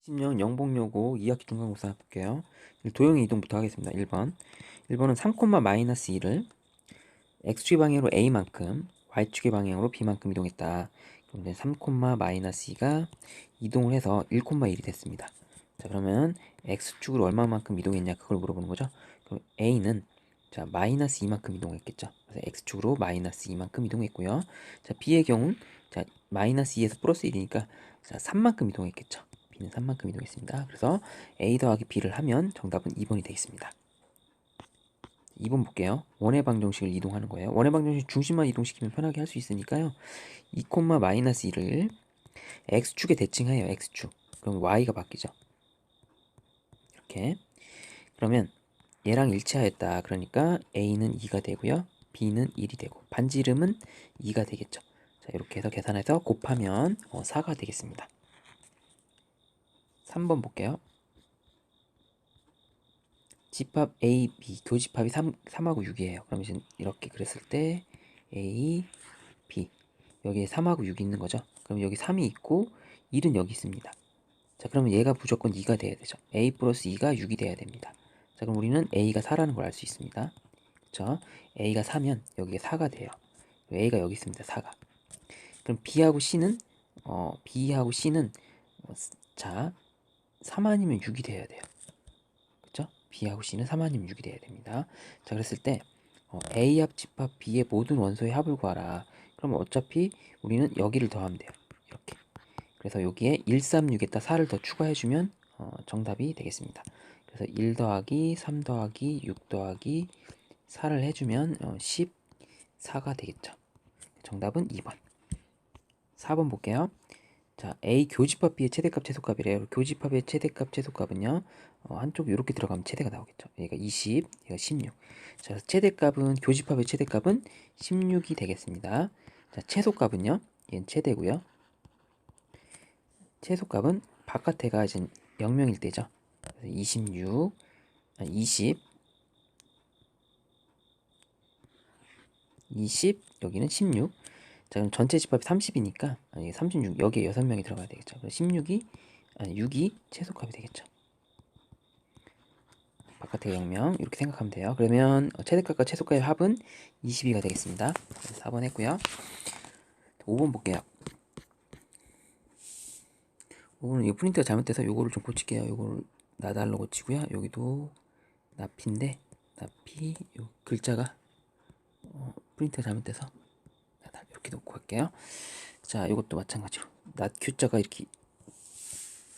20년 영복여고 2학기 중간고사 볼게요. 도형의 이동부터 하겠습니다. 1번. 1번은 3,-1을 x축의 방향으로 a만큼, y축의 방향으로 b만큼 이동했다. 그런데 3,-2가 이동을 해서 1,1이 됐습니다. 자, 그러면 x축으로 얼마만큼 이동했냐 그걸 물어보는 거죠. 그럼 a는 자, -2만큼 이동했겠죠. 그래서 x축으로 -2만큼 이동했고요. 자, b의 경우는 자, -2에서 플러스 1이니까 자, 3만큼 이동했겠죠. b는 3만큼 이동했습니다. 그래서 a 더하기 b를 하면 정답은 2번이 되겠습니다. 2번 볼게요. 원의 방정식을 이동하는 거예요. 원의 방정식 중심만 이동시키면 편하게 할 수 있으니까요. 2,-1을 x축에 대칭해요. x축. 그럼 y가 바뀌죠. 이렇게. 그러면 얘랑 일치하였다. 그러니까 a는 2가 되고요. b는 1이 되고 반지름은 2가 되겠죠. 자, 이렇게 해서 계산해서 곱하면 4가 되겠습니다. 3번 볼게요. 집합 A, B, 교집합이 3하고 6이에요. 그럼 이제 이렇게 그랬을 때 A, B 여기에 3하고 6이 있는 거죠. 그럼 여기 3이 있고 1은 여기 있습니다. 자, 그러면 얘가 무조건 2가 돼야 되죠. A 플러스 2가 6이 돼야 됩니다. 자, 그럼 우리는 A가 4라는 걸 알 수 있습니다. 그쵸? A가 4면 여기에 4가 돼요. A가 여기 있습니다. 4가. 그럼 B하고 C는 자, 3 아니면 6이 돼야 돼요. 그쵸? B하고 C는 3 아니면 6이 돼야 됩니다. 자, 그랬을 때 A 합 집합 B의 모든 원소의 합을 구하라. 그럼 어차피 우리는 여기를 더하면 돼요. 이렇게. 그래서 여기에 136에다 4를 더 추가해주면 정답이 되겠습니다. 그래서 1 더하기 3 더하기 6 더하기 4를 해주면 14가 되겠죠. 정답은 2번. 4번 볼게요. 자, A 교집합 B의 최대값 최소값이래요. 교집합의 최대값 최소값은요. 한쪽 이렇게 들어가면 최대가 나오겠죠. 얘가 20, 얘가 16. 자, 최대값은 교집합의 최대값은 16이 되겠습니다. 자, 최소값은요. 얘는 최대고요. 최소값은 바깥에가 이제 0명일 때죠. 그래서 26, 20, 20, 여기는 16. 자, 그럼 전체 집합이 30이니까 36, 여기에 6명이 들어가야 되겠죠. 그럼 6이 최소값이 되겠죠. 바깥에 0명 이렇게 생각하면 돼요. 그러면 최대값과 최소값의 합은 22가 되겠습니다. 4번 했고요. 5번 볼게요. 5번은 이 프린트가 잘못돼서 요거를 좀 고칠게요. 요거를 나달로 고치고요. 여기도 나피인데 나피 요 글자가 프린트가 잘못돼서 나달 이렇게 놓고 할게요. 자, 이것도 마찬가지로 낫큐자가 이렇게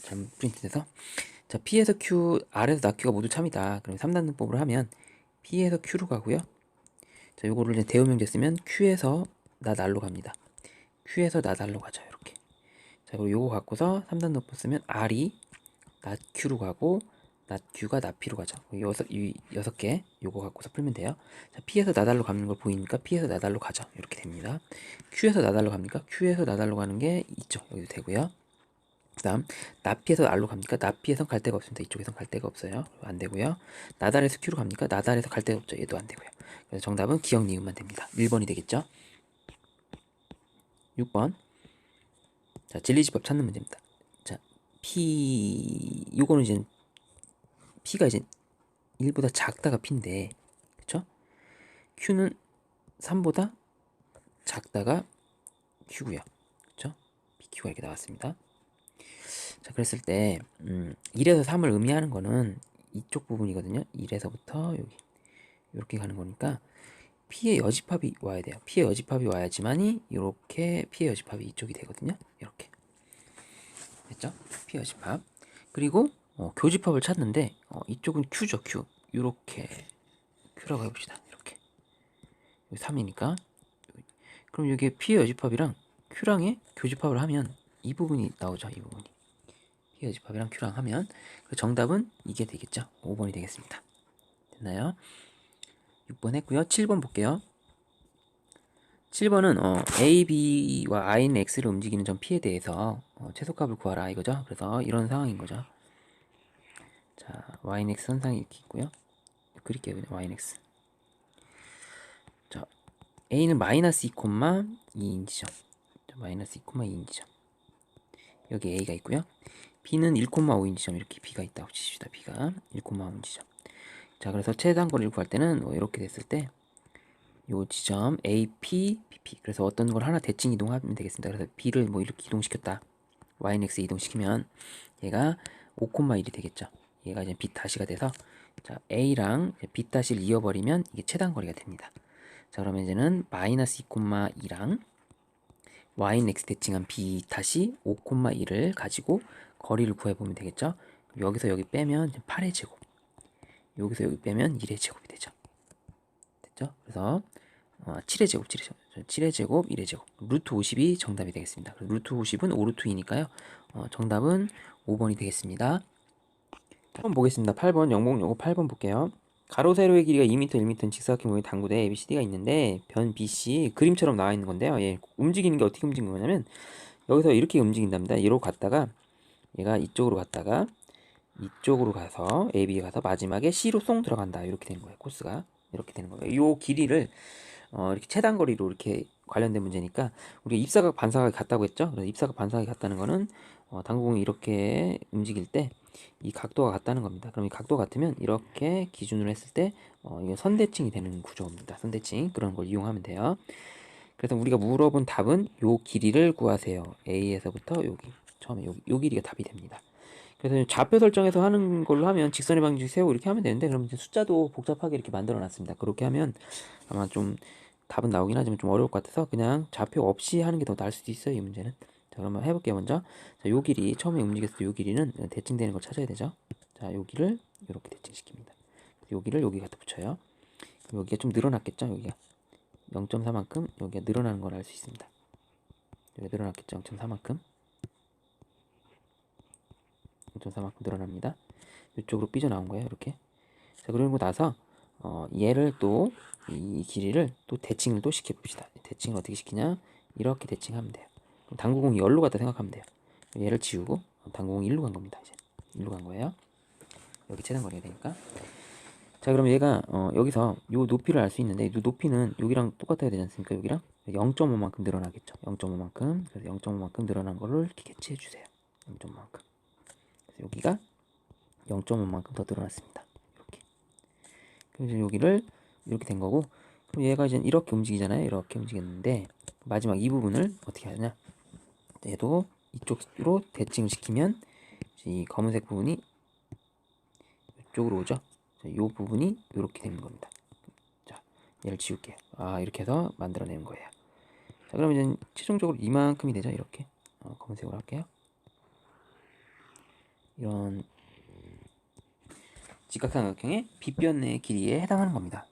잘못 프린트돼서 자, P에서 Q, R에서 나Q가 모두 참이다. 그럼 3단능법으로 하면 P에서 Q로 가고요. 자, 요거를 이제 대우명제 쓰면 Q에서 나달로 갑니다. Q에서 나달로 가죠. 이렇게. 자, 그리고 요거 갖고서 3단능법 쓰면 R이 나Q로 가고 나Q가 나P로 가죠. 이 6개 요거 갖고서 풀면 돼요. 자, P에서 나달로 가는 걸 보이니까 P에서 나달로 가죠. 이렇게 됩니다. Q에서 나달로 갑니까? Q에서 나달로 가는 게 있죠. 여기도 되고요. 그 다음 나피에서 R로 갑니까? 나피에선 갈 데가 없습니다. 이쪽에선 갈 데가 없어요. 안 되고요. 나달에서 Q로 갑니까? 나달에서 갈 데가 없죠. 얘도 안 되고요. 그래서 정답은 기억 니은만 됩니다. 1번이 되겠죠. 6번. 자, 진리집합 찾는 문제입니다. 자, 요거는 이제 P가 이제 1보다 작다가 P인데, 그쵸? Q는 3보다 작다가 Q고요. 그쵸? PQ가 이렇게 나왔습니다. 자, 그랬을 때 1에서 3을 의미하는 거는 이쪽 부분이거든요. 1에서부터 여기 이렇게 가는 거니까 P의 여집합이 와야 돼요. P의 여집합이 와야지만이 이렇게 P의 여집합이 이쪽이 되거든요. 이렇게 됐죠? P 여집합. 그리고 교집합을 찾는데 이쪽은 Q죠. Q. 이렇게 Q라고 해봅시다. 이렇게 3이니까 그럼 이게 P의 여집합이랑 Q랑의 교집합을 하면 이 부분이 나오죠. 이 부분이 P 여집합이랑 Q랑 하면 그 정답은 이게 되겠죠. 5번이 되겠습니다. 됐나요? 6번 했고요. 7번 볼게요. 7번은 A, B와 I는 X를 움직이는 점 P에 대해서 최소값을 구하라 이거죠. 그래서 이런 상황인 거죠. 자, Y는 X 선상이 이렇게 있고요. 그릴게요. 그냥 Y는 X. 자, A는 마이너스 2,2인지죠. 마이너스 2,2인지죠. 여기 A가 있고요. B는 1,5인 지점, 이렇게 B가 있다고 치십시다. B가 1,5인 지점. 자, 그래서 최단거리를 구할 때는 뭐 이렇게 됐을 때 요 지점 AP, BP. 그래서 어떤 걸 하나 대칭 이동하면 되겠습니다. 그래서 B를 뭐 이렇게 이동시켰다. YX 이동시키면 얘가 5,1이 되겠죠. 얘가 이제 B 다시가 돼서, 자, A랑 B 다시를 이어버리면 이게 최단거리가 됩니다. 자, 그러면 이제는 마이너스 2,2랑 YX 대칭한 B 다시 5,1을 가지고 거리를 구해보면 되겠죠. 여기서 여기 빼면 8의 제곱, 여기서 여기 빼면 1의 제곱이 되죠. 됐죠? 그래서 7의 제곱, 7의 제곱, 1의 제곱. 루트 50이 정답이 되겠습니다. 루트 50은 5루트 2니까요. 정답은 5번이 되겠습니다. 8번 보겠습니다. 8번 영목 요거 8번 볼게요. 가로 세로의 길이가 2m, 1m인 직사각형 모양의 당구대 ABCD가 있는데 변 BC 그림처럼 나와 있는 건데요. 얘 움직이는 게 어떻게 움직이는 거냐면 여기서 이렇게 움직인답니다. 이로 갔다가 얘가 이쪽으로 갔다가 이쪽으로 가서 AB에 가서 마지막에 C로 쏙 들어간다. 이렇게 되는 거예요. 코스가 이렇게 되는 거예요. 이 길이를 이렇게 최단거리로 이렇게 관련된 문제니까 우리가 입사각 반사각이 같다고 했죠. 그래서 입사각 반사각이 같다는 거는 당구공이 이렇게 움직일 때 이 각도가 같다는 겁니다. 그럼 이 각도 같으면 이렇게 기준으로 했을 때 이게 선대칭이 되는 구조입니다. 선대칭, 그런 걸 이용하면 돼요. 그래서 우리가 물어본 답은 요 길이를 구하세요. A에서부터 여기 처음에 요 길이가 답이 됩니다. 그래서 좌표 설정해서 하는 걸로 하면 직선의 방정식 세우고 이렇게 하면 되는데, 그럼 이제 숫자도 복잡하게 이렇게 만들어 놨습니다. 그렇게 하면 아마 좀 답은 나오긴 하지만 좀 어려울 것 같아서 그냥 좌표 없이 하는 게 더 나을 수도 있어요, 이 문제는. 자, 그러면 해볼게요. 먼저 자, 요 길이 처음에 움직였을 때 요 길이는 대칭되는 걸 찾아야 되죠. 자, 요 길을 이렇게 대칭시킵니다. 요 길을 여기 갖다 붙여요. 그럼 여기가 좀 늘어났겠죠. 여기가 0.4만큼 여기가 늘어나는 걸 알 수 있습니다. 여기가 늘어났겠죠. 0.4만큼 0.4만큼 늘어납니다. 이쪽으로 삐져나온 거예요. 이렇게. 자, 그러고 나서 얘를 또 이 길이를 또 대칭을 또 시켜봅시다. 대칭을 어떻게 시키냐? 이렇게 대칭하면 돼요. 그럼 당구공이 열로 갔다 생각하면 돼요. 얘를 지우고 당구공이 일로 간 겁니다. 이제 일로 간 거예요. 여기 최단거리가 되니까. 자, 그럼 얘가 여기서 요 높이를 알 수 있는데 이 높이는 여기랑 똑같아야 되지 않습니까? 여기랑 0.5만큼 늘어나겠죠. 0.5만큼. 그래서 0.5만큼 늘어난 거를 이렇게 캐치해 주세요. 0.5만큼. 그래서 여기가 0.5만큼 더 늘어났습니다. 이렇게. 그래서 여기를 이렇게 된 거고, 그럼 얘가 이제 이렇게 움직이잖아요. 이렇게 움직였는데 마지막 이 부분을 어떻게 하냐? 얘도 이쪽으로 대칭을 시키면 이 검은색 부분이 이쪽으로 오죠. 이 부분이 이렇게 되는 겁니다. 자, 얘를 지울게요. 이렇게 해서 만들어내는 거예요. 자, 그러면 이제 최종적으로 이만큼이 되죠. 이렇게 검은색으로 할게요. 이런 직각삼각형의 빗변의 길이에 해당하는 겁니다.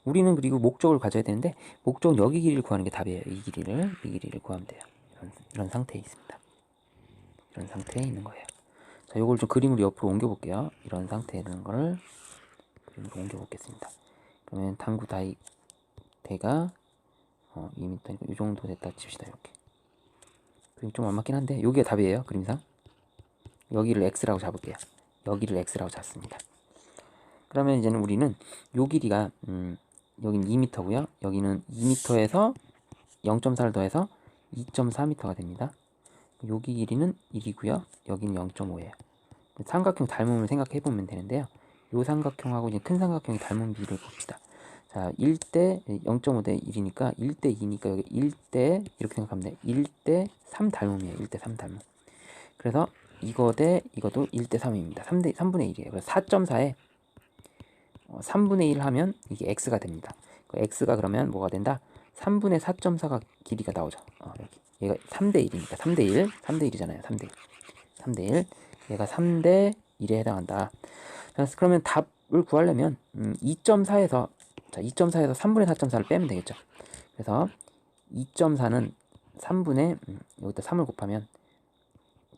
우리는 그리고 목적을 가져야 되는데 목적은 여기 길이를 구하는 게 답이에요. 이 길이를 구하면 돼요. 이런 상태에 있습니다. 이런 상태에 있는 거예요. 자, 요걸 좀 그림으로 옆으로 옮겨 볼게요. 이런 상태에 있는 거를 그림으로 옮겨 보겠습니다. 그러면 당구 대가 2m니까 이 정도 됐다 칩시다. 이렇게. 그림 좀 안 맞긴 한데 여기가 답이에요. 그림상. 여기를 x라고 잡을게요. 여기를 x라고 잡습니다. 그러면 이제는 우리는 요 길이가 여긴 2m고요. 여기는 2m에서 0.4를 더해서 2.4m가 됩니다. 여기 길이는 1이고요. 여기는 0.5예요. 삼각형 닮음을 생각해 보면 되는데요. 요 삼각형하고 이제 큰 삼각형이 닮은 비를 봅시다. 자, 1대 0.5대 1이니까 1대 2니까 여기 1대 이렇게 생각하면 돼요. 1대 3 닮음이에요. 1대 3 닮음. 그래서 이거 대 이것도 1대 3입니다. 3분의 1이에요. 그래서 4.4에 3분의 1 하면 이게 x가 됩니다. x가 그러면 뭐가 된다? 3분의 4.4가 길이가 나오죠. 여기. 얘가 3대 1이니까 3대 1, 3대 1이잖아요. 3대 1. 3대 1. 얘가 3대 1에 해당한다. 자, 그러면 답을 구하려면 2.4에서 자, 2.4에서 3분의 4.4를 빼면 되겠죠. 그래서 2.4는 3분의 여기다 3을 곱하면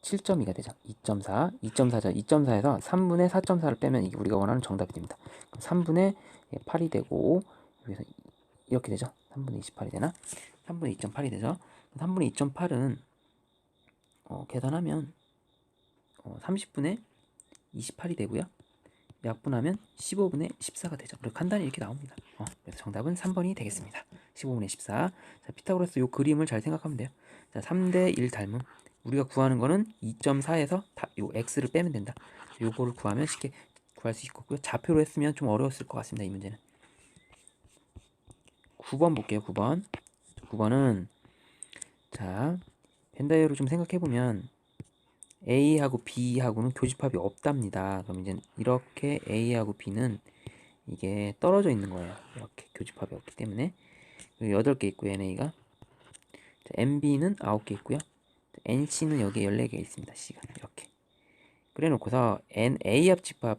7.2가 되죠. 2.4, 2.4죠. 2.4에서 3분의 4.4를 빼면 이게 우리가 원하는 정답이 됩니다. 3분의 8이 되고 여기서 이렇게 되죠. 3분의 28이 되나? 3분의 2.8이 되죠. 3분의 2.8은 계산하면 30분의 28이 되고요. 약분하면 15분의 14가 되죠. 그리고 간단히 이렇게 나옵니다. 그래서 정답은 3번이 되겠습니다. 15분의 14. 자, 피타고라스 요 그림을 잘 생각하면 돼요. 자, 3대 1 닮음. 우리가 구하는 거는 2.4에서 요 x를 빼면 된다. 요거를 구하면 쉽게 구할 수 있고요. 좌표로 했으면 좀 어려웠을 것 같습니다. 이 문제는. 9번 볼게요. 9번. 9번은 자, 벤다이어로 좀 생각해 보면 A하고 B하고는 교집합이 없답니다. 그럼 이제 이렇게 A하고 B는 이게 떨어져 있는 거예요. 이렇게 교집합이 없기 때문에 8개 있고요. NA가 MB는 9개 있고요. NC는 여기에 14개 있습니다. C가 이렇게 그래 놓고서 NA 합집합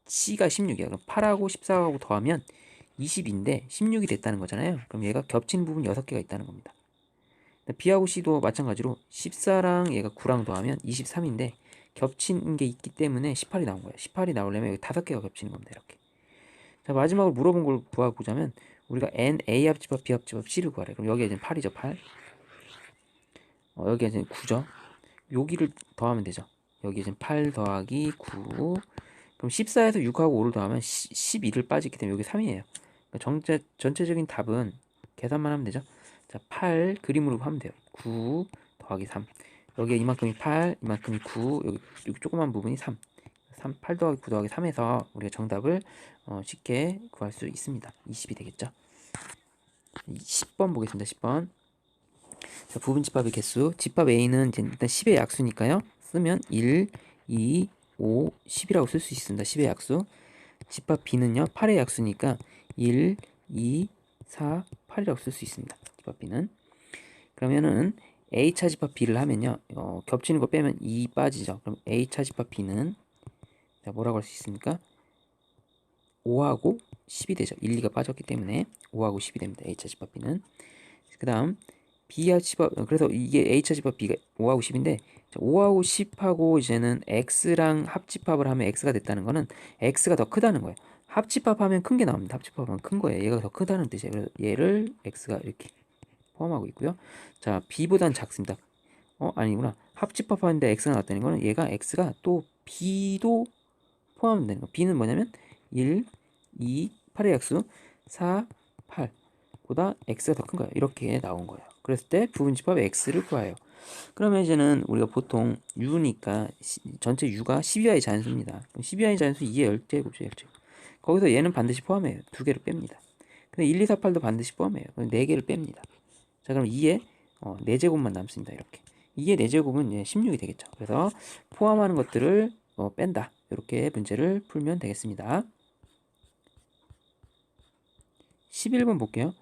C가 16이야. 그럼 8하고 14하고 더하면 20인데 16이 됐다는 거잖아요. 그럼 얘가 겹치는 부분 6개가 있다는 겁니다. B하고 C도 마찬가지로 14랑 얘가 9랑 더하면 23인데 겹치는 게 있기 때문에 18이 나온 거예요. 18이 나오려면 여기 5개가 겹치는 겁니다. 이렇게. 자, 마지막으로 물어본 걸 구하고자면 우리가 NA 합집합 B 합집합 C를 구하래. 그럼 여기에 이제 8이죠. 8. 여기에 이제 9죠. 여기를 더하면 되죠. 여기 이제 8 더하기 9. 그럼 14에서 6하고 5를 더하면 12를 빠지기 때문에 여기 3이에요. 그러니까 전체적인 답은 계산만 하면 되죠. 자, 8 그림으로 하면 돼요. 9 더하기 3. 여기에 이만큼이 8, 이만큼이 9, 여기 조그만 부분이 3. 8 더하기 9 더하기 3에서 우리가 정답을 쉽게 구할 수 있습니다. 20이 되겠죠. 10번 보겠습니다. 10번. 자, 부분 집합의 개수. 집합 A는 이제 일단 10의 약수니까요. 쓰면 1, 2, 5, 10이라고 쓸 수 있습니다. 10의 약수. 집합 B는요. 8의 약수니까 1, 2, 4, 8이라고 쓸 수 있습니다. 집합 B는. 그러면은 A차 집합 B를 하면요. 겹치는 거 빼면 2 빠지죠. 그럼 A차 집합 B는 자, 뭐라고 할 수 있습니까? 5하고 10이 되죠. 1, 2가 빠졌기 때문에 5하고 10이 됩니다. A차 집합 B는. 그 다음 B하 집합, 그래서 이게 A차 집합 B가 5하고 10인데 5하고 10하고 이제는 X랑 합집합을 하면 X가 됐다는 거는 X가 더 크다는 거예요. 합집합하면 큰 게 나옵니다. 합집합하면 큰 거예요. 얘가 더 크다는 뜻이에요. 그래서 얘를 X가 이렇게 포함하고 있고요. 자, B보단 작습니다. 아니구나. 합집합하는데 X가 나왔다는 거는 얘가 X가 또 B도 포함되는 거. B는 뭐냐면 1, 2, 8의 약수 4, 8 보다 X가 더 큰 거예요. 이렇게 나온 거예요. 그랬을 때 부분집합 X를 구해요. 그러면 이제는 우리가 보통 U니까 전체 U가 12화의 자연수입니다. 12화의 자연수 2의 열제곱이죠. 열제곱. 거기서 얘는 반드시 포함해요. 2개를 뺍니다. 근데 1, 2, 4, 8도 반드시 포함해요. 4개를 뺍니다. 자, 그럼 2의 4제곱만 남습니다. 이렇게. 2의 4제곱은 16이 되겠죠. 그래서 포함하는 것들을 뺀다. 이렇게 문제를 풀면 되겠습니다. 11번 볼게요.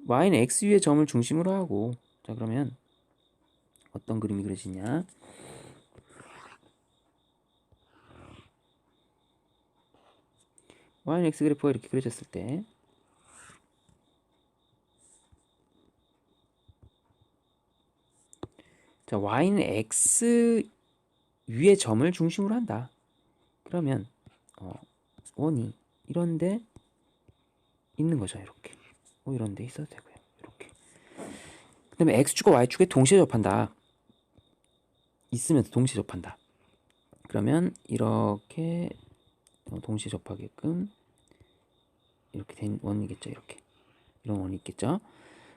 y는 x 위의 점을 중심으로 하고 자, 그러면 어떤 그림이 그려지냐? y는 x 그래프가 이렇게 그려졌을 때 자, y는 x 위의 점을 중심으로 한다. 그러면 원이 이런데 있는 거죠. 이렇게. 이런데 있어도 되고요. 이렇게. 그 다음에 x축과 y축에 동시에 접한다. 있으면서 동시에 접한다. 그러면 이렇게 동시에 접하게끔 이렇게 된 원이겠죠. 이렇게. 이런 원이 있겠죠.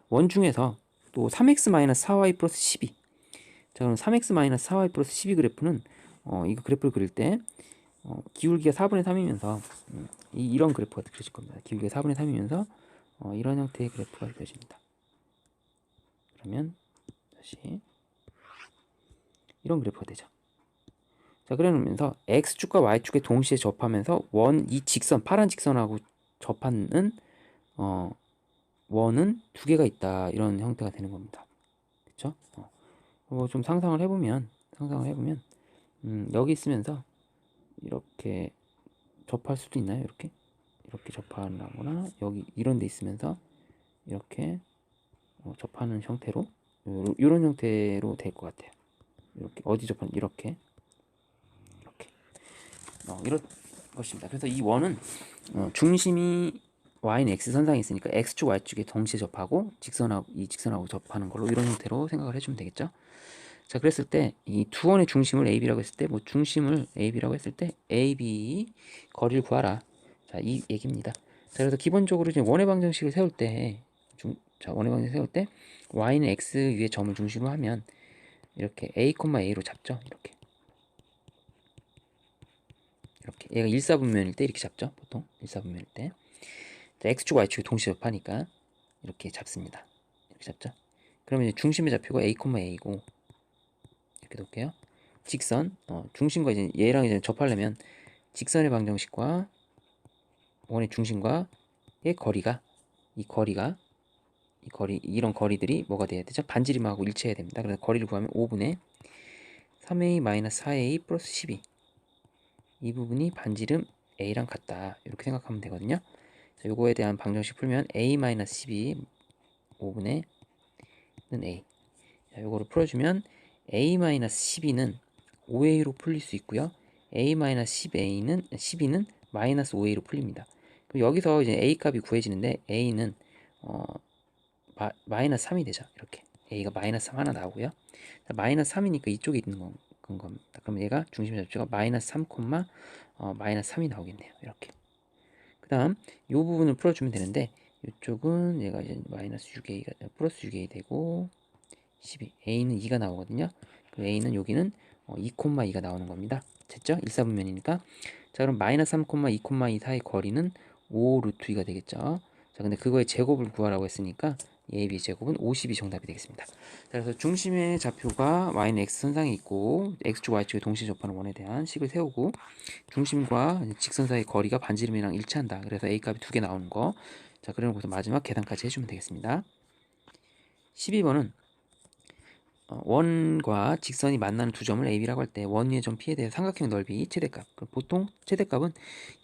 원 중에서 또 3x-4y 플러스 12. 자, 그럼 3x-4y 플러스 12 그래프는 이거 그래프를 그릴 때 기울기가 4분의 3이면서 이런 그래프가 그려질 겁니다. 기울기가 4분의 3이면서 이런 형태의 그래프가 그려집니다. 그러면 다시 이런 그래프가 되죠. 자, 그래 놓으면서 x축과 y축에 동시에 접하면서 이 직선, 파란 직선하고 접하는 원은 2개가 있다. 이런 형태가 되는 겁니다. 그쵸? 좀 상상을 해보면 여기 있으면서 이렇게 접할 수도 있나요? 이렇게 접하거나 여기 이런 데 있으면서 이렇게 접하는 형태로 이런 형태로 될 것 같아요. 이렇게 어디 접하는 이렇게 이런 것입니다. 그래서 이 원은 중심이 y는 x선상에 있으니까 x축 y축에 동시에 접하고 이 직선하고 접하는 걸로 이런 형태로 생각을 해주면 되겠죠. 자, 그랬을 때 이 두 원의 중심을 AB라고 했을 때 중심을 AB라고 했을 때 AB 거리를 구하라. 자, 이 얘기입니다. 자, 그래서 기본적으로 이제 원의 방정식을 세울 때 원의 방정식 세울 때 y는 x 위에 점을 중심으로 하면 이렇게 a, a로 잡죠. 이렇게 얘가 일사분면일 때 이렇게 잡죠. 보통 일사분면일 때. 자, x축 y축이 동시에 접하니까 이렇게 잡습니다. 이렇게 잡죠. 그러면 이제 중심의 좌표가 a, a고 이렇게 놓을게요. 직선 중심과 이제 얘랑 이제 접하려면 직선의 방정식과 원의 중심과의 거리가 이런 거리들이 뭐가 돼야 되죠? 반지름하고 일치해야 됩니다. 그래서 거리를 구하면 5분의 3a-4a 플러스 12 이 부분이 반지름 a랑 같다. 이렇게 생각하면 되거든요. 자, 요거에 대한 방정식 풀면 a-12 5분의 는 a. 자, 요거를 풀어주면 a-12는 5a로 풀릴 수 있고요. a-10a는 12는 마이너스 5a로 풀립니다. 그럼 여기서 이제 a 값이 구해지는데 a는 마이너스 3이 되죠. 이렇게 a가 마이너스 3 하나 나오고요. 자, 마이너스 3이니까 이쪽에 있는 겁니다. 그럼 얘가 중심 좌표가 마이너스 3, 마이너스 3이 나오겠네요. 이렇게. 그 다음 이 부분을 풀어주면 되는데 이쪽은 얘가 이제 마이너스 6a가 플러스 6a 되고 12 a는 2가 나오거든요. 그럼 a는 여기는 2,2가 나오는 겁니다. 됐죠? 일사분면이니까. 자, 그럼 마이너스 3, 2,2 사이 거리는 5 루트 2가 되겠죠. 자, 근데 그거의 제곱을 구하라고 했으니까 a, b 제곱은 50이 정답이 되겠습니다. 자, 그래서 중심의 좌표가 y는 x선상에 있고 x축, y축에 동시에 접하는 원에 대한 식을 세우고 중심과 직선 사이 거리가 반지름이랑 일치한다. 그래서 a 값이 2개 나오는 거. 자, 그러고서 마지막 계산까지 해주면 되겠습니다. 12번은 원과 직선이 만나는 두 점을 AB라고 할 때 원 위의 점 P에 대해 삼각형 넓이 최대값. 보통 최대값은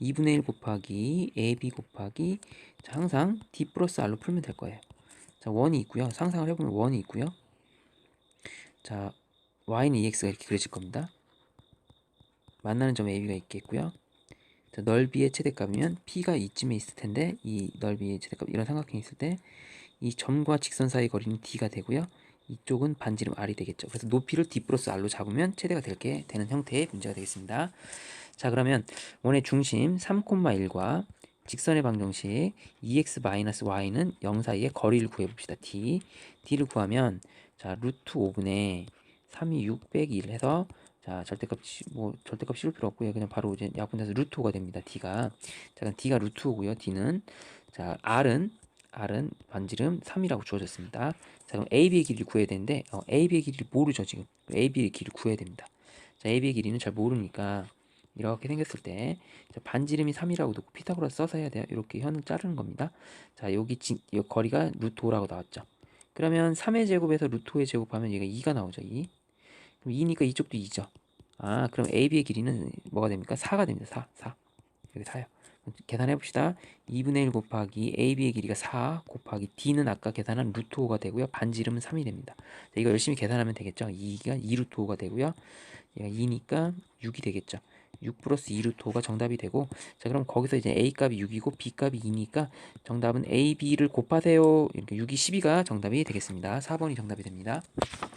2분의 1 곱하기 AB 곱하기 항상 D 플러스 R로 풀면 될 거예요. 자, 원이 있고요. 상상을 해보면 원이 있고요. 자, Y는 EX가 이렇게 그려질 겁니다. 만나는 점 AB가 있겠고요. 자, 넓이의 최대값이면 P가 이쯤에 있을 텐데 이 넓이의 최대값 이런 삼각형이 있을 때 이 점과 직선 사이 거리는 D가 되고요. 이쪽은 반지름 R이 되겠죠. 그래서 높이를 D 플러스 R로 잡으면 최대가 되는 형태의 문제가 되겠습니다. 자, 그러면 원의 중심 3,1과 직선의 방정식 2x-y는 0 사이의 거리를 구해봅시다. D를 구하면 자, 루트 5분의 3이 6 빼기 1 해서 자, 절대값 씌울 필요 없고요. 그냥 바로 이제 약분해서 루트 5가 됩니다. D가. 자, 그럼 D가 루트 5고요. D는 자, R은 반지름 3이라고 주어졌습니다. 자, 그럼 AB의 길이를 구해야 되는데 AB의 길이를 모르죠, 지금. AB의 길이를 구해야 됩니다. 자, AB의 길이는 잘 모르니까 이렇게 생겼을 때 반지름이 3이라고 놓고 피타고라스 써서 해야 돼요. 이렇게 현을 자르는 겁니다. 자, 여기 거리가 루트 5라고 나왔죠. 그러면 3의 제곱에서 루트 5의 제곱하면 얘가 2가 나오죠. 2. 그럼 2니까 이쪽도 2죠. 아, 그럼 AB의 길이는 뭐가 됩니까? 4가 됩니다. 4. 여기 4요. 계산해 봅시다. 2분의 1 곱하기 AB의 길이가 4 곱하기 D는 아까 계산한 루트 5가 되고요. 반지름은 3이 됩니다. 자, 이거 열심히 계산하면 되겠죠. 2가 2 루트 5가 되고요. 얘가 2니까 6이 되겠죠. 6 플러스 2 루트 5가 정답이 되고, 자, 그럼 거기서 이제 A 값이 6이고 B 값이 2니까 정답은 A, B를 곱하세요. 이렇게 6이 12가 정답이 되겠습니다. 4번이 정답이 됩니다.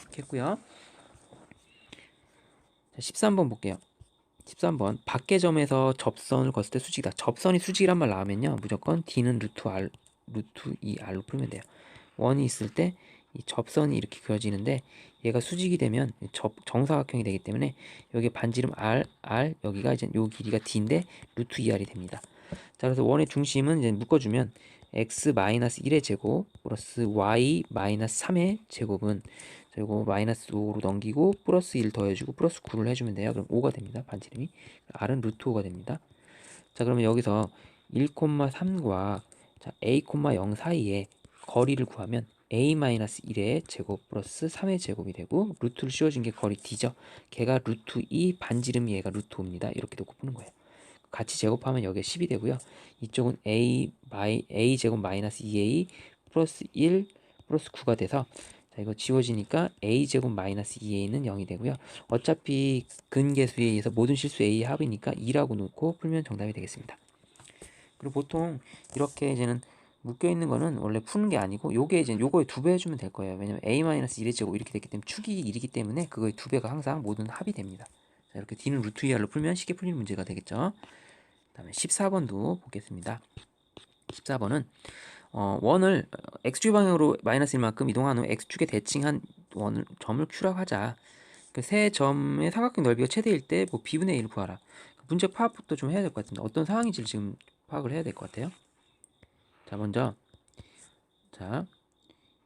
이렇게 했고요. 자, 13번 볼게요. 13번 밖의 점에서 접선을 걷을 때 수직이다. 접선이 수직이란 말 나오면요, 무조건 D는 루트 2R로 풀면 돼요. 원이 있을 때 이 접선이 이렇게 그려지는데 얘가 수직이 되면 정사각형이 되기 때문에 여기 반지름 R, 여기가 이제 요 길이가 D인데 루트 2R이 됩니다. 자, 그래서 원의 중심은 이제 묶어주면 x-1의 제곱 플러스 y-3의 제곱은 자, 이거 마이너스 5로 넘기고 플러스 1 더해주고 플러스 9를 해주면 돼요. 그럼 5가 됩니다. 반지름이. R은 루트 5가 됩니다. 자, 그러면 여기서 1,3과 자, a,0 사이에 거리를 구하면 a-1의 제곱 플러스 3의 제곱이 되고 루트를 씌워준 게 거리 d죠. 걔가 루트 2, 반지름이 얘가 루트 5입니다. 이렇게 놓고 푸는 거예요. 같이 제곱하면 여기에 10이 되고요. 이쪽은 a 제곱 마이너스 2a 플러스 1 플러스 9가 돼서 자, 이거 지워지니까 a 제곱 마이너스 2a는 0이 되고요. 어차피 근계수에 의해서 모든 실수 a의 합이니까 2라고 놓고 풀면 정답이 되겠습니다. 그리고 보통 이렇게 이제는 묶여 있는 거는 원래 푸는 게 아니고 요게 이제 요거에 2배 해주면 될 거예요. 왜냐면 a-1의 제곱 이렇게 됐기 때문에 축이 1이기 때문에 그거의 2배가 항상 모든 합이 됩니다. 자, 이렇게 d는 루트 2r로 풀면 쉽게 풀리는 문제가 되겠죠. 다음에 14번도 보겠습니다. 14번은 원을 x축 방향으로 마이너스 1만큼 이동한 후 x축에 대칭한 원을 점을 Q라고 하자. 그 세 점의 삼각형 넓이가 최대일 때 뭐 b분의 1을 구하라. 문제 파악부터 좀 해야 될 것 같은데 어떤 상황인지를 지금 파악을 해야 될 것 같아요. 자, 먼저 자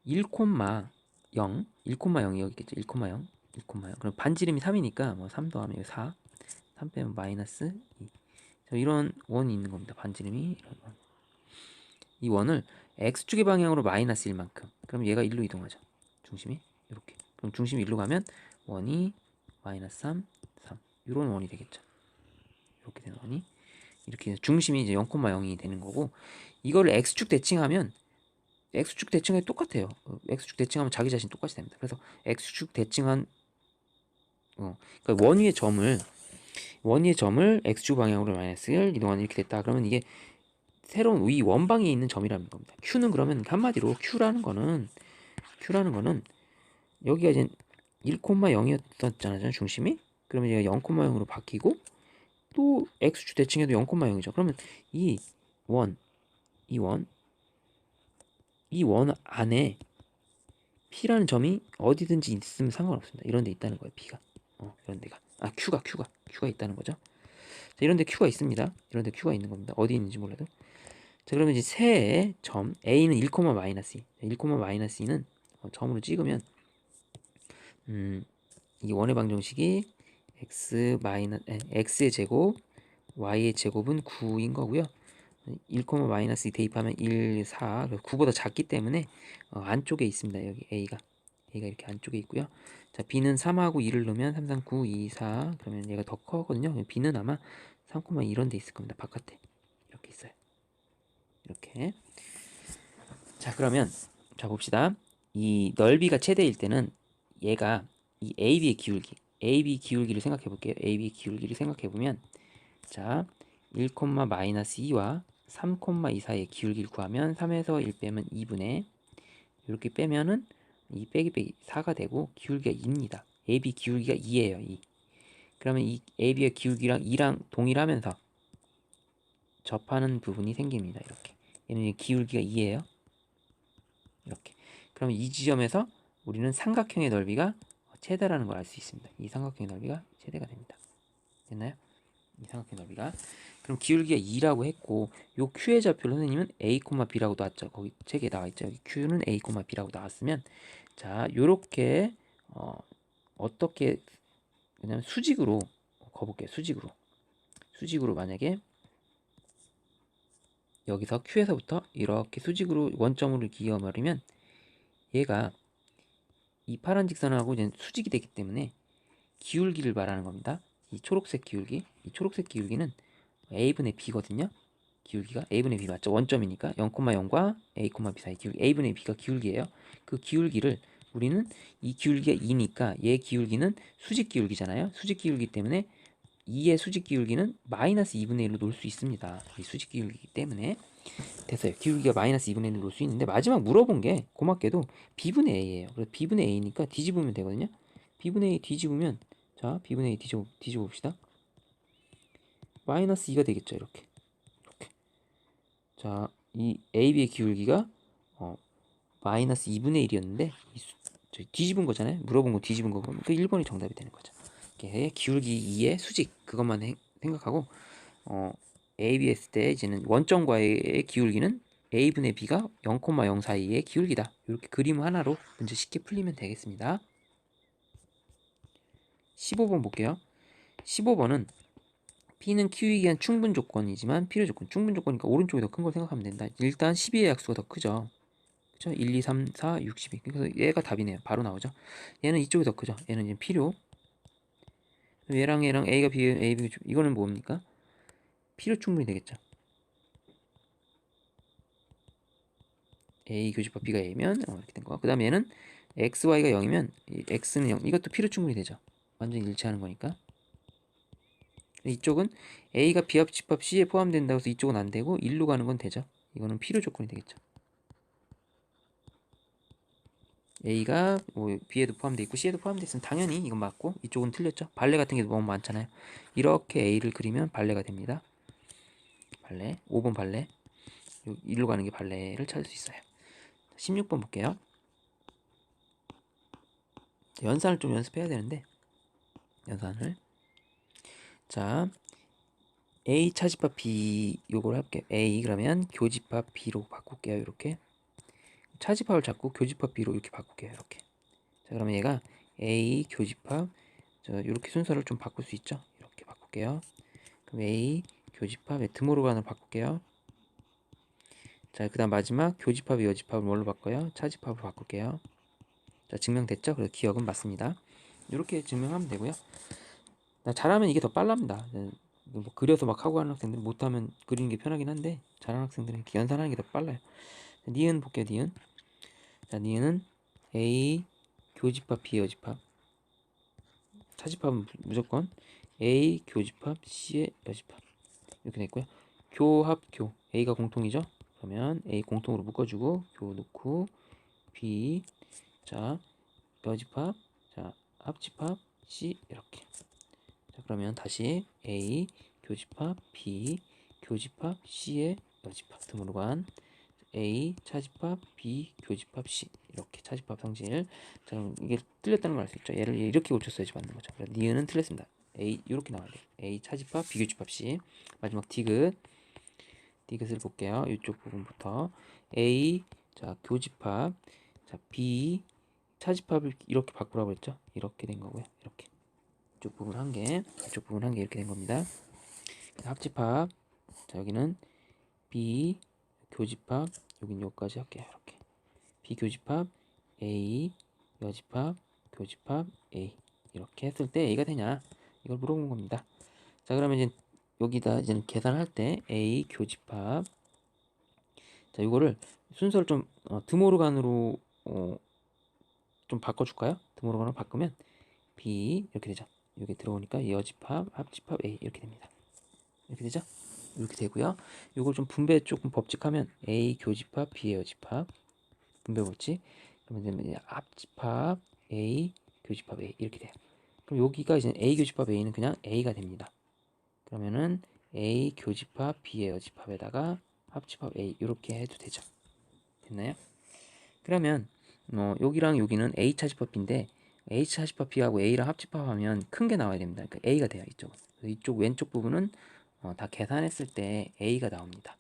1, 1,0이 여기 있겠죠. 1,0 그럼 반지름이 3이니까 뭐 3 더하면 여기 4, 3 빼면 마이너스 2. 자, 이런 원이 있는 겁니다. 반지름이 이런 원. 이 원을 x축의 방향으로 마이너스 1만큼. 그럼 얘가 1로 이동하죠. 중심이 이렇게. 그럼 중심이 1로 가면 원이 마이너스 3, 3. 이런 원이 되겠죠. 이렇게 되는 원이. 이렇게 중심이 이제 0,0이 되는 거고, 이걸 x축 대칭하면 x축 대칭이 똑같아요. x축 대칭하면 자기 자신 똑같이 됩니다. 그래서 x축 대칭한 그러니까 원위의 점을 x축 방향으로 마이너스 1 이동하는 이렇게 됐다. 그러면 이게 새로운 이 원방에 있는 점이라는 겁니다. q는 그러면 한마디로 q라는 거는 여기가 이제 1,0이었잖아요. 중심이. 그러면 얘가 0,0으로 바뀌고 또 x축 대칭해도 0,0이죠. 그러면 이 원 안에 P라는 점이 어디든지 있으면 상관없습니다. 이런 데 있다는 거예요. P가. 이런 데가. Q가 있다는 거죠. 자, 이런 데 Q가 있습니다. 이런 데 Q가 있는 겁니다. 어디 있는지 몰라도. 자, 그러면 이제 세 점 A는 1, 마이너스 2. 1, 마이너스 2는 점으로 찍으면 이 원의 방정식이 x의 제곱 y의 제곱은 9인 거고요. 1, 마이너스 2 대입하면 1, 4. 9보다 작기 때문에 안쪽에 있습니다. 여기 A가 이렇게 안쪽에 있고요. 자, B는 3하고 2를 넣으면 3, 3, 9, 2, 4. 그러면 얘가 더 커거든요. B는 아마 3, 이런 데 있을 겁니다. 바깥에. 이렇게 있어요. 이렇게. 자, 그러면 자 봅시다. 이 넓이가 최대일 때는 얘가 이 AB의 기울기를 생각해 볼게요. AB 기울기를 생각해 보면 자, 1, 마이너스 2와 3, 2 사이의 기울기를 구하면 3에서 1 빼면 2분의 이렇게 빼면은 2 빼기 4가 되고 기울기가 2입니다. AB 기울기가 2예요. 2. 그러면 이 AB의 기울기랑 2랑 동일하면서 접하는 부분이 생깁니다. 이렇게. 얘는 기울기가 2예요. 이렇게. 그러면 이 지점에서 우리는 삼각형의 넓이가 최대라는 걸 알 수 있습니다. 이 삼각형의 넓이가 최대가 됩니다. 됐나요? 이 삼각형 넓이가. 그럼 기울기가 2라고 했고 요 Q의 좌표를 선생님은 A, B라고 나왔죠. 거기 책에 나와 있죠. 여기 Q는 A, B라고 나왔으면 자, 요렇게 어떻게 그냥 수직으로 거볼게요. 수직으로 만약에 여기서 Q에서부터 이렇게 수직으로 원점으로 그어버리면 얘가 이 파란 직선하고 이제 수직이 되기 때문에 기울기를 말하는 겁니다. 이 초록색 기울기는 A분의 B거든요. 기울기가 A분의 B 맞죠? 원점이니까 0,0과 A, B 사이 기울기 A분의 B가 기울기예요. 그 기울기를 우리는 이 기울기가 2니까 얘 기울기는 수직 기울기잖아요. 수직 기울기 때문에 2의 수직 기울기는 마이너스 2분의 1로 놓을 수 있습니다. 이 수직 기울기이기 때문에 됐어요. 기울기가 마이너스 2분의 1로 놓을 수 있는데 마지막 물어본 게 고맙게도 B분의 A예요. 그래서 B분의 A니까 뒤집으면 되거든요. B분의 A 뒤집으면 자, B분의 A 뒤집어 봅시다. 마이너스 2가 되겠죠. 이렇게. 자, 이 AB의 기울기가 마이너스 2분의 1이었는데 저희 뒤집은 거잖아요. 물어본 거 뒤집은 거 보면 그 1번이 정답이 되는 거죠. 이렇게 기울기 2의 수직 그것만 생각하고 AB 했을 때 이제는 원점과의 기울기는 A분의 B가 0,0 사이의 기울기다. 이렇게 그림 하나로 문제 쉽게 풀리면 되겠습니다. 15번 볼게요. 15번은 P는 Q에 의한 충분 조건이지만 필요 조건, 충분 조건이니까 오른쪽이 더 큰 걸 생각하면 된다. 일단 12의 약수가 더 크죠. 그죠? 1, 2, 3, 4, 6, 12. 그래서 얘가 답이네요. 바로 나오죠. 얘는 이쪽이 더 크죠. 얘는 이제 필요. 얘랑 A가 B, A, B, 이거는 뭡니까? 필요 충분히 되겠죠. A 교집합 B가 A면 이렇게 된 거. 그 다음에 얘는 X, Y가 0이면 X는 0. 이것도 필요 충분히 되죠. 완전히 일치하는 거니까. 이쪽은 A가 B합 집합 C에 포함된다고 해서 이쪽은 안 되고 1로 가는 건 되죠. 이거는 필요 조건이 되겠죠. A가 뭐 B에도 포함되어 있고 C에도 포함되어 있으면 당연히 이건 맞고 이쪽은 틀렸죠. 발레 같은 게 너무 많잖아요. 이렇게 A를 그리면 발레가 됩니다. 발레 5번 발레 1로 가는 게 발레를 찾을 수 있어요. 16번 볼게요. 자, 연산을 좀 연습해야 되는데 연산을 자 A 차집합 B 요걸 할게요. A 그러면 교집합 B로 바꿀게요. 이렇게 차집합을 잡고 교집합 B로 이렇게 바꿀게요. 이렇게 자 그러면 얘가 A 교집합 자 이렇게 순서를 좀 바꿀 수 있죠. 이렇게 바꿀게요. 그럼 A 교집합 드모르간으로 바꿀게요. 자 그 다음 마지막 교집합의 여집합을 뭘로 바꿔요? 차집합으로 바꿀게요. 자 증명됐죠? 그래서 기억은 맞습니다. 이렇게 증명하면 되고요. 잘하면 이게 더 빨랍니다. 뭐 그려서 막 하고 하는 학생들 못하면 그리는 게 편하긴 한데 잘하는 학생들은 이렇게 연산하는 게 더 빨라요. 니은 볼게요. 니은 자 니은은 A 교집합 B 여집합 차집합은 무조건 A 교집합 C의 여집합 이렇게 됐고요. 교합교 A가 공통이죠. 그러면 A 공통으로 묶어주고 교 넣고 B 자 여집합 자 합집합 C 이렇게 자 그러면 다시 A 교집합 B 교집합 C의 여집합 드모르간 A 차집합 B 교집합 C 이렇게 차집합 성질 자 그럼 이게 틀렸다는 걸 알 수 있죠. 얘를 이렇게 고쳤어야지 맞는 거죠. 그래서 니은은 틀렸습니다. A 이렇게 나와야 돼요. A 차집합 B 교집합 C 마지막 디귿을 볼게요. 이쪽 부분부터 A 자 교집합 자 B 차집합을 이렇게 바꾸라고 했죠. 이렇게 된 거고요. 이렇게 이쪽 부분 한 개, 이쪽 부분 한 개 이렇게 된 겁니다. 합집합 자 여기는 B 교집합 여긴 여기까지 할게요. 이렇게 B 교집합 A 여집합 교집합 A 이렇게 했을 때 A가 되냐 이걸 물어본 겁니다. 자 그러면 이제 여기다 이제 계산할 때 A 교집합 자 이거를 순서를 좀 드모르간으로 좀 바꿔줄까요? 드모르간으로 바꾸면 B 이렇게 되죠. 여기 들어오니까 여집합 합집합 A 이렇게 됩니다. 이렇게 되죠? 이렇게 되고요. 이걸 좀 분배 조금 법칙하면 A 교집합 B의 여집합 분배 법칙 그러면 이제 합집합 A 교집합 A 이렇게 돼요. 그럼 여기가 이제 A 교집합 A는 그냥 A가 됩니다. 그러면은 A 교집합 B의 여집합에다가 합집합 A 이렇게 해도 되죠. 됐나요? 그러면 여기랑 여기는 A 차집합 B인데 A 차집합 B하고 A랑 합집합하면 큰 게 나와야 됩니다. 그러니까 A가 돼요. 이쪽은. 이쪽 왼쪽 부분은 다 계산했을 때 A가 나옵니다.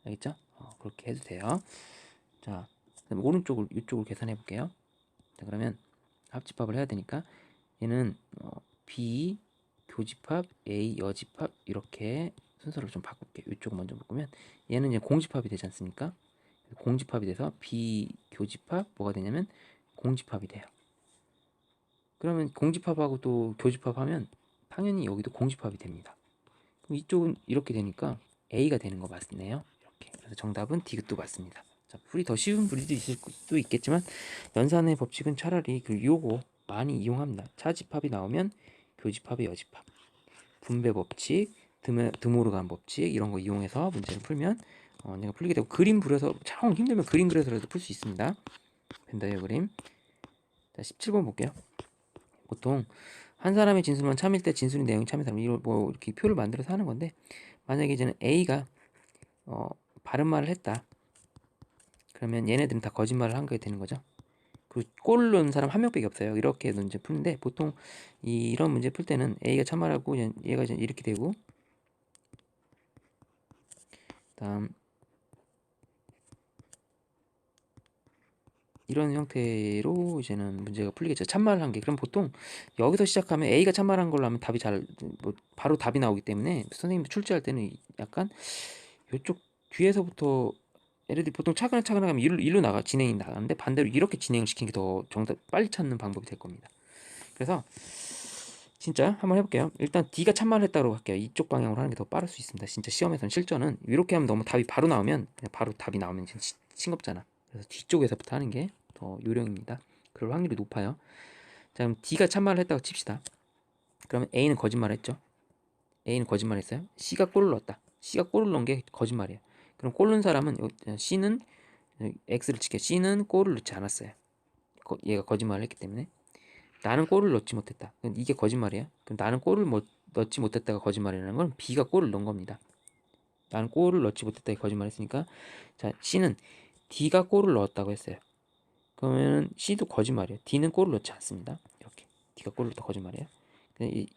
알겠죠? 그렇게 해도 돼요. 자, 그럼 오른쪽을 이쪽을 계산해 볼게요. 자, 그러면 합집합을 해야 되니까 얘는 B 교집합 A 여집합 이렇게 순서를 좀 바꿀게요. 이쪽을 먼저 바꾸면 얘는 이제 공집합이 되지 않습니까? 공집합이 돼서 B 교집합 뭐가 되냐면 공집합이 돼요. 그러면 공집합하고 또 교집합하면 당연히 여기도 공집합이 됩니다. 그럼 이쪽은 이렇게 되니까 A가 되는 거 맞네요. 이렇게. 그래서 정답은 디귿도 맞습니다. 자, 풀이 더 쉬운 풀이도 있을 수도 있겠지만 연산의 법칙은 차라리 요거 많이 이용합니다. 차집합이 나오면 교집합의 여집합, 분배 법칙, 드모르간 법칙 이런 거 이용해서 문제를 풀면 언젠가 풀리게 되고 그림 그려서 참 힘들면 그림 그려서라도 풀 수 있습니다. 벤다이어 그림. 자, 17번 볼게요. 보통 한 사람의 진술만 참일 때 진술인 내용이 참인 사람 뭐 이렇게 표를 만들어서 하는 건데 만약에 이제는 A가 바른 말을 했다. 그러면 얘네들은 다 거짓말을 한 게 되는 거죠. 그 꼴을 넣은 사람 한 명밖에 없어요. 이렇게 문제 푸는데 보통 이런 문제 풀 때는 A가 참말하고 얘가 이제 이렇게 되고 다음 이런 형태로 이제는 문제가 풀리겠죠. 참말을 한 게. 그럼 보통 여기서 시작하면 A가 참말한 걸로 하면 답이 뭐 바로 답이 나오기 때문에 선생님도 출제할 때는 약간 이쪽 뒤에서부터 예를 들어 보통 차근차근 하면 일로 진행이 나가는데 반대로 이렇게 진행을 시키는 게 더 정답 빨리 찾는 방법이 될 겁니다. 그래서 진짜 한번 해볼게요. 일단 D가 참말을 했다고 할게요. 이쪽 방향으로 하는 게 더 빠를 수 있습니다. 진짜 시험에서는 실전은 이렇게 하면 너무 답이 바로 나오면 그냥 바로 답이 나오면 싱겁잖아. 그래서 뒤쪽에서부터 하는 게 더 요령입니다. 그럴 확률이 높아요. 자 그럼 D가 참말을 했다고 칩시다. 그러면 A는 거짓말했죠. A는 거짓말했어요. C가 골을 넣었다. C가 골을 넣은 게 거짓말이에요. 그럼 골 넣은 사람은 C는 X를 칠게요. C는 골을 넣지 않았어요. 얘가 거짓말을 했기 때문에 나는 골을 넣지 못했다. 이게 거짓말이에요. 그럼 나는 골을 넣지 못했다가 거짓말이라는 건 B가 골을 넣은 겁니다. 나는 골을 넣지 못했다가 거짓말했으니까 자 C는 D가 골을 넣었다고 했어요. 그러면 C도 거짓말이에요. D는 골을 넣지 않습니다. 이렇게 D가 골을 넣다 거짓말이에요.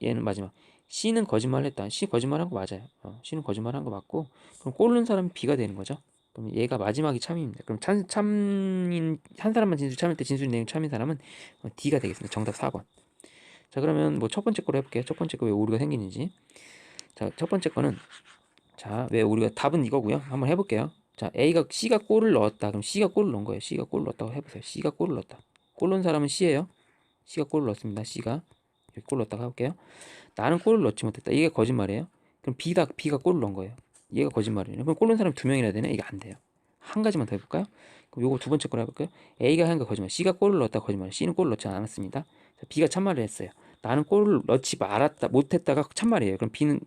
얘는 마지막 C는 거짓말했다. C 거짓말한 거 맞아요. C는 거짓말한 거 맞고 그럼 골 넣은 사람이 B가 되는 거죠. 그럼 얘가 마지막이 참입니다. 그럼 참인 한 사람만 진술 참일 때 진술 내용 참인 사람은 D가 되겠습니다. 정답 4번. 자 그러면 뭐 첫 번째 거로 해볼게요. 첫 번째 거 왜 오류가 생기는지. 자 첫 번째 거는 자 왜 우리가 답은 이거고요. 한번 해볼게요. 자 A가 C가 골을 넣었다. 그럼 C가 골을 넣은 거예요. C가 골을 넣었다고 해보세요. C가 골을 넣었다. 골 넣은 사람은 C예요. C가 골을 넣었습니다. C가 이렇게 골 넣었다고 해볼게요. 나는 골을 넣지 못했다. 이게 거짓말이에요. 그럼 B가 골을 넣은 거예요. 얘가 거짓말이에요. 그럼 골 넣은 사람 두 명이나 되네. 이게 안 돼요. 한 가지만 더 해볼까요? 그럼 요거 두 번째 거로 해볼까요? A가 한 거 거짓말. C가 골을 넣었다 거짓말. C는 골을 넣지 않았습니다. B가 참말을 했어요. 나는 골을 넣지 말았다 못했다가 참말이에요. 그럼 B는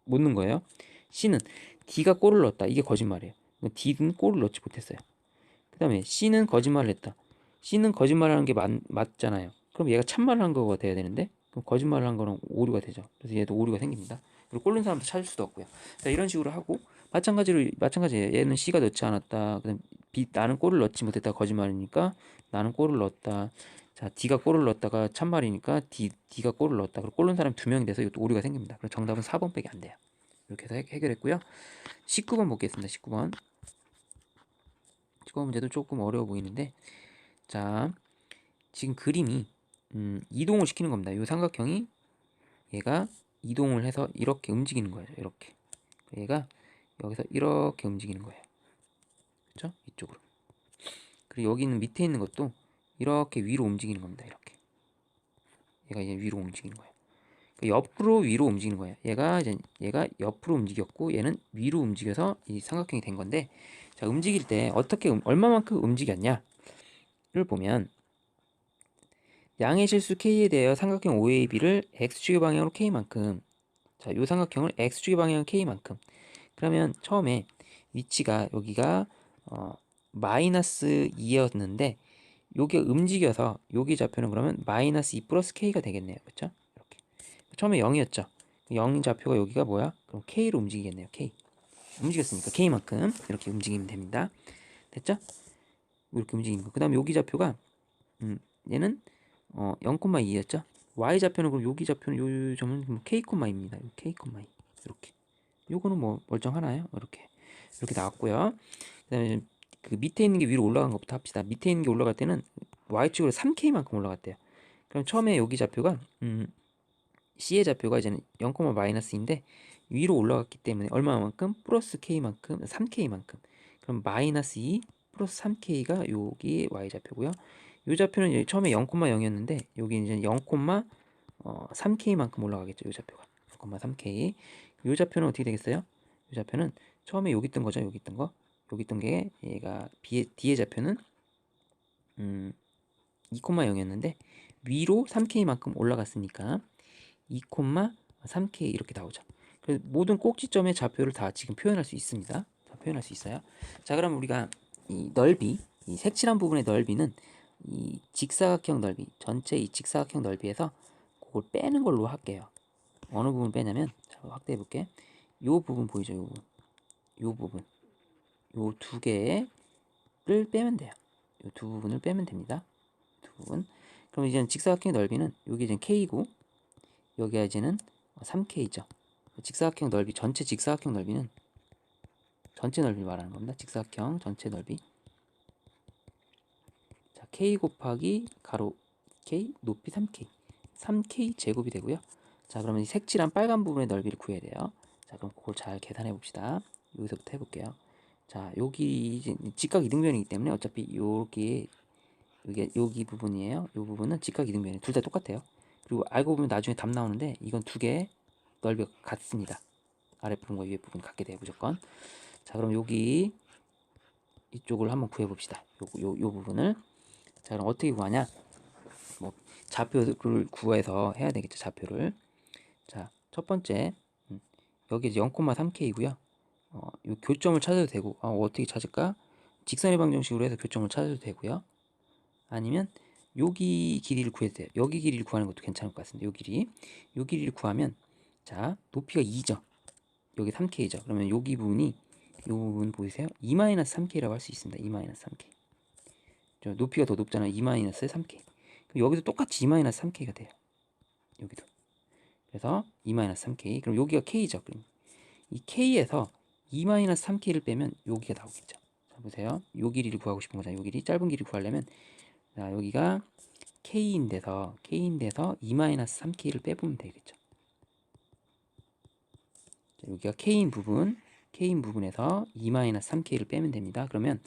못 넣은 거예요. C는 D가 골을 넣었다. 이게 거짓말이에요. D는 골을 넣지 못했어요. 그 다음에 C는 거짓말을 했다. C는 거짓말을 하는 게 맞잖아요. 그럼 얘가 참말을 한 거가 돼야 되는데 그럼 거짓말을 한 거는 오류가 되죠. 그래서 얘도 오류가 생깁니다. 그리고 꼴른 사람도 찾을 수도 없고요. 자, 이런 식으로 하고 마찬가지예요. 얘는 C가 넣지 않았다. 그다음 B 나는 골을 넣지 못했다. 거짓말이니까 나는 골을 넣었다. 자, D가 골을 넣었다가 참말이니까 D가 골을 넣었다. 그리고 꼴른 사람 두 명이 돼서 이것도 오류가 생깁니다. 그래서 정답은 4번밖에 안 돼요. 이렇게 해서 해결했고요. 19번 보겠습니다. 19번. 19번 문제도 조금 어려워 보이는데 자, 지금 그림이 이동을 시키는 겁니다. 이 삼각형이 얘가 이동을 해서 이렇게 움직이는 거예요. 이렇게 얘가 여기서 이렇게 움직이는 거예요. 그렇죠? 이쪽으로. 그리고 여기 있는 밑에 있는 것도 이렇게 위로 움직이는 겁니다. 이렇게 얘가 이제 위로 움직이는 거예요. 옆으로 위로 움직이는 거예요. 얘가 옆으로 움직였고 얘는 위로 움직여서 이 삼각형이 된 건데 자 움직일 때 어떻게 얼마만큼 움직였냐를 보면 양의 실수 k에 대하여 삼각형 OAB를 x축의 방향으로 k만큼 자, 요 삼각형을 x축의 방향 k만큼 그러면 처음에 위치가 여기가 마이너스 2였는데 요게 움직여서 여기 좌표는 그러면 마이너스 2 플러스 k가 되겠네요. 그렇죠? 이렇게 처음에 0이었죠. 0 좌표가 여기가 뭐야? 그럼 k로 움직이겠네요. k 움직였으니까 k만큼 이렇게 움직이면 됩니다. 됐죠? 이렇게 움직이는 거. 그 다음에 여기 좌표가 얘는 0,2였죠. y 좌표는 그럼 여기 좌표는 요 점은 k,2입니다. k,2 이렇게. 요거는 뭐 멀쩡하나요? 이렇게 나왔고요. 그다음에 그 밑에 있는 게 위로 올라간 것부터 합시다. 밑에 있는 게 올라갈 때는 y축으로 3k만큼 올라갔대요. 그럼 처음에 여기 좌표가 c의 좌표가 이제는 0, 마이너스인데 위로 올라갔기 때문에 얼마만큼? 플러스 k만큼 3k만큼. 그럼 마이너스 2 플러스 3k가 여기 y 좌표고요. 이 좌표는 처음에 0,0이었는데 여기 이제 0,3k만큼 올라가겠죠. 이 좌표가 0,3k. 이 좌표는 어떻게 되겠어요? 이 좌표는 처음에 여기 있던 거죠. 여기 있던 거. 여기 있던 게 얘가 D의 좌표는 2,0이었는데 위로 3k만큼 올라갔으니까 2,3k 이렇게 나오죠. 그래서 모든 꼭지점의 좌표를 다 지금 표현할 수 있습니다. 다 표현할 수 있어요. 자, 그럼 우리가 이 넓이, 이 색칠한 부분의 넓이는 이 직사각형 넓이, 전체 이 직사각형 넓이에서 그걸 빼는 걸로 할게요. 어느 부분 빼냐면, 자, 확대해 볼게. 요 부분 보이죠? 요 부분. 요 부분. 요 두 개를 빼면 돼요. 요 두 부분을 빼면 됩니다. 두 부분. 그럼 이제 직사각형 넓이는 여기 이제 K고, 여기가 이제는 3K죠. 직사각형 넓이, 전체 직사각형 넓이는 전체 넓이 말하는 겁니다. 직사각형 전체 넓이. 자, K 곱하기 가로 K, 높이 3K. 3K 제곱이 되고요. 자, 그러면 이 색칠한 빨간 부분의 넓이를 구해야 돼요. 자, 그럼 그걸 잘 계산해 봅시다. 여기서부터 해볼게요. 자, 여기 이제 직각 이등변이기 때문에 어차피 여기 부분이에요. 이 부분은 직각 이등변이 둘 다 똑같아요. 그리고 알고 보면 나중에 답 나오는데 이건 두 개 넓이가 같습니다. 아랫부분과 위에 부분 같게 돼요. 무조건. 자, 그럼 여기 이쪽을 한번 구해봅시다. 요 부분을. 자, 그럼 어떻게 구하냐? 뭐 좌표를 구해서 해야 되겠죠. 좌표를. 자, 첫 번째 여기 0,3k이고요. 요 교점을 찾아도 되고 어떻게 찾을까? 직선의 방정식으로 해서 교점을 찾아도 되고요. 아니면 여기 길이를 구해도 돼요. 여기 길이를 구하는 것도 괜찮을 것 같습니다. 요 길이를 구하면 자, 높이가 2죠. 여기 3k죠. 그러면 여기 부분이 이 부분 보이세요? 2-3k라고 할 수 있습니다. 2-3k. 높이가 더 높잖아요. 2-3k. 그럼 여기도 똑같이 2-3k가 돼요. 여기도. 그래서 2-3k. 그럼 여기가 k죠. 그럼 이 k에서 2-3k를 빼면 여기가 나오겠죠. 자, 보세요. 요 길이를 구하고 싶은 거잖아요. 요 길이 짧은 길이 구하려면 자, 여기가 k인데서 2-3k를 빼보면 되겠죠. 자, 여기가 k인 부분에서 2-3k를 빼면 됩니다. 그러면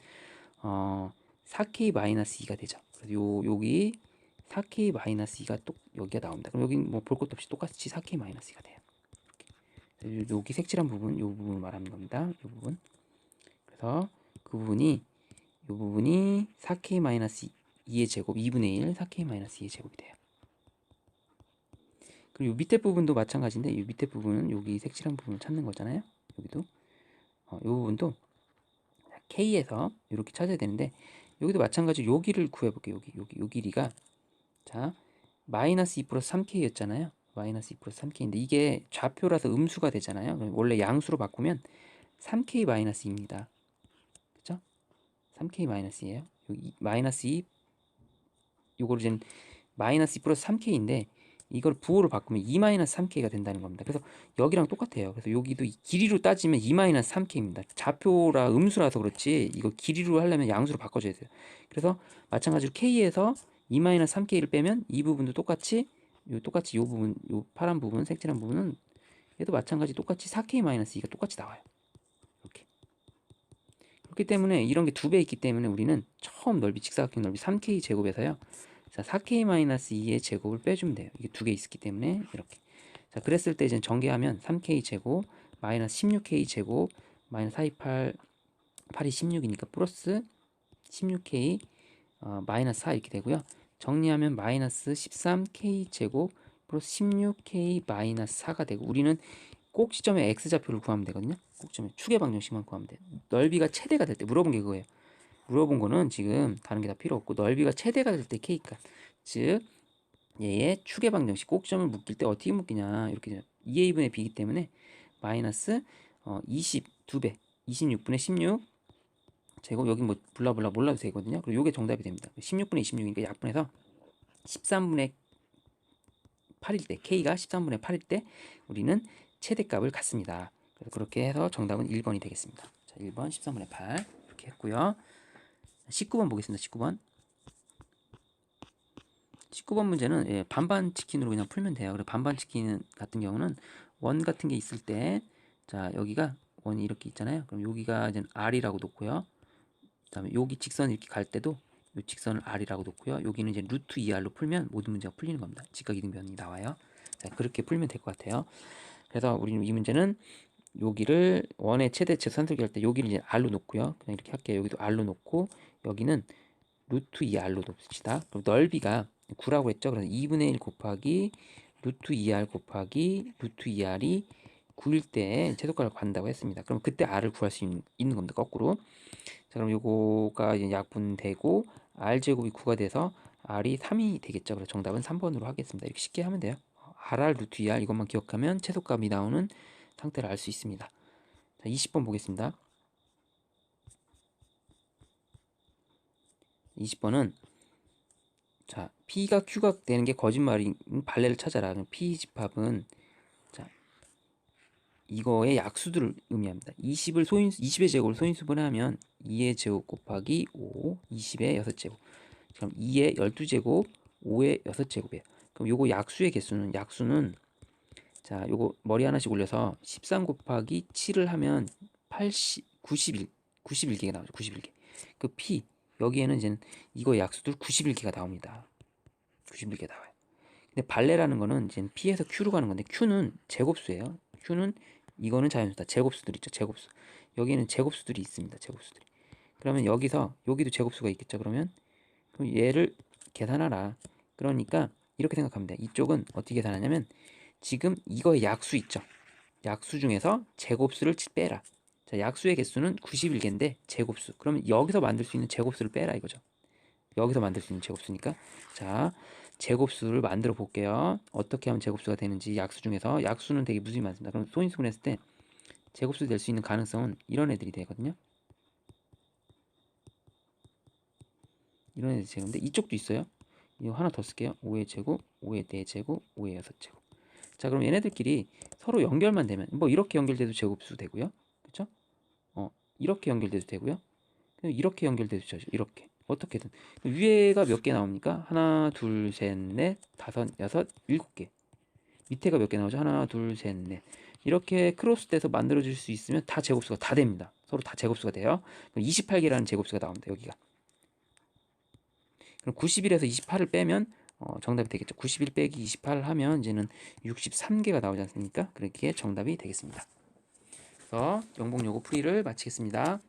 4k-2가 되죠. 그래서 여기 4k-2가 또 여기가 나옵니다. 그럼 여기 뭐 볼 것도 없이 똑같이 4k-2가 돼요. 이렇게. 여기 색칠한 부분, 이 부분을 말하는 겁니다. 이 부분. 그래서 그 부분이 이 부분이 4k-2의 제곱 2분의 1 4k-2의 제곱이 돼요. 그리고 이 밑에 부분도 마찬가지인데 이 밑에 부분은 여기 색칠한 부분을 찾는 거잖아요. 여기도 이 부분도 k에서 이렇게 찾아야 되는데 여기도 마찬가지로 여기를 구해볼게요. 요 길이가 자 마이너스 2 플러스 3k였잖아요. 마이너스 2 플러스 3k인데 이게 좌표라서 음수가 되잖아요. 원래 양수로 바꾸면 3k 마이너스 2입니다. 그죠? 3k 마이너스예요. 여기 마이너스 2 요거를 이제 마이너스 2 플러스 3k인데 이걸 부호로 바꾸면 2-3k가 된다는 겁니다. 그래서 여기랑 똑같아요. 그래서 여기도 길이로 따지면 2-3k입니다. 좌표라 음수라서 그렇지 이거 길이로 하려면 양수로 바꿔줘야 돼요. 그래서 마찬가지로 k에서 2-3k를 빼면 이 부분도 똑같이 요 부분 요 파란 부분 색칠한 부분은 얘도 마찬가지 똑같이 4k-2가 똑같이 나와요. 이렇게. 그렇기 때문에 이런 게 두 배 있기 때문에 우리는 처음 넓이 직사각형 넓이 3k 제곱에서요. 자, 4k-2의 제곱을 빼주면 돼요. 이게 두 개 있기 때문에 이렇게. 자, 그랬을 때 이제 전개하면 3k 제곱 마이너스 16k 제곱 마이너스 428 8이 16이니까 플러스 16k 마이너스 4 이렇게 되고요. 정리하면 마이너스 13k 제곱 플러스 16k 마이너스 4가 되고 우리는 꼭 시점에 x좌표를 구하면 되거든요. 꼭 시점에 축의 방정식만 구하면 돼요. 넓이가 최대가 될 때 물어본 게 그거예요. 물어본 거는 지금 다른 게 다 필요 없고 넓이가 최대가 될 때 k값 즉 얘의 축의 방정식 꼭지점을 묶일 때 어떻게 묶이냐 이렇게 2a분의 b이기 때문에 마이너스 20 2배 26분의 16 제곱 여기 뭐 블라블라 몰라도 되거든요. 그리고 이게 정답이 됩니다. 16분의 26이니까 약분해서 13분의 8일 때 k가 13분의 8일 때 우리는 최대값을 갖습니다. 그래서 그렇게 해서 정답은 1번이 되겠습니다. 자, 1번 13분의 8 이렇게 했고요. 19번 보겠습니다. 19번 문제는 반반 치킨으로 그냥 풀면 돼요. 그리고 반반 치킨 같은 경우는 원 같은 게 있을 때 자 여기가 원이 이렇게 있잖아요. 그럼 여기가 이제 r이라고 놓고요. 그다음에 여기 직선 이렇게 갈 때도 이 직선을 r이라고 놓고요. 여기는 이제 루트 2r로 풀면 모든 문제가 풀리는 겁니다. 직각 이등변이 나와요. 자, 그렇게 풀면 될 것 같아요. 그래서 우리는 이 문제는 여기를 원의 최대치 선택할 때 여기를 이제 r로 놓고요. 그냥 이렇게 할게요. 여기도 r로 놓고 여기는 루트 2r로 놓읍시다. 그럼 넓이가 9라고 했죠. 그래서 2분의 1 곱하기 루트 2r 곱하기 루트 2r이 9일 때 최소값을 구한다고 했습니다. 그럼 그때 r을 구할 수 있는 겁니다. 거꾸로. 자, 그럼 요거가 이제 약분되고 r제곱이 9가 돼서 r이 3이 되겠죠. 그래서 정답은 3번으로 하겠습니다. 이렇게 쉽게 하면 돼요. rr 루트 2r 이것만 기억하면 최소값이 나오는 상태를 알 수 있습니다. 자, 20번 보겠습니다. 20번은 자, P가 Q가 되는 게 거짓말인 발레를 찾아라. P 집합은 자, 이거의 약수들을 의미합니다. 20의 제곱을 소인수분해 하면 2의 제곱 곱하기 5, 20의 6제곱. 그럼 2의 12제곱, 5의 6제곱이에요. 그럼 요거 약수는 자, 요거 머리 하나씩 올려서 13 곱하기 7을 하면 91개가 나오죠. 91개. 그 P 여기에는 이제 이거 약수들 91개가 나옵니다. 91개 나와요. 근데 발레라는 거는 이제 P에서 Q로 가는 건데 Q는 제곱수예요. Q는 이거는 자연수다. 제곱수들 있죠. 제곱수. 여기는 제곱수들이 있습니다. 제곱수들이. 그러면 여기도 제곱수가 있겠죠. 그럼 얘를 계산하라. 그러니까 이렇게 생각하면 돼. 이쪽은 어떻게 계산하냐면 지금 이거의 약수 있죠. 약수 중에서 제곱수를 빼라. 자, 약수의 개수는 91개인데 제곱수. 그러면 여기서 만들 수 있는 제곱수를 빼라 이거죠. 여기서 만들 수 있는 제곱수니까 자 제곱수를 만들어 볼게요. 어떻게 하면 제곱수가 되는지 약수 중에서 약수는 되게 무수히 많습니다. 그럼 소인수분 했을 때 제곱수 될 수 있는 가능성은 이런 애들이 되거든요. 이런 애들 제곱인데 이쪽도 있어요. 이거 하나 더 쓸게요. 5의 제곱, 5의 4제곱, 5의 6제곱. 자, 그럼 얘네들끼리 서로 연결만 되면 뭐 이렇게 연결돼도 제곱수 되고요. 그쵸? 이렇게 연결돼도 되고요. 이렇게 연결돼도 되죠. 이렇게. 어떻게든. 위에가 몇 개 나옵니까? 하나, 둘, 셋, 넷, 다섯, 여섯, 일곱 개. 밑에가 몇 개 나오죠? 하나, 둘, 셋, 넷. 이렇게 크로스돼서 만들어질 수 있으면 다 제곱수가 다 됩니다. 서로 다 제곱수가 돼요. 그럼 28개라는 제곱수가 나옵니다. 여기가. 그럼 91에서 28을 빼면 정답이 되겠죠. 91 빼기 28 하면 이제는 63개가 나오지 않습니까? 그렇게 정답이 되겠습니다. 그래서 영복 요거 풀이를 마치겠습니다.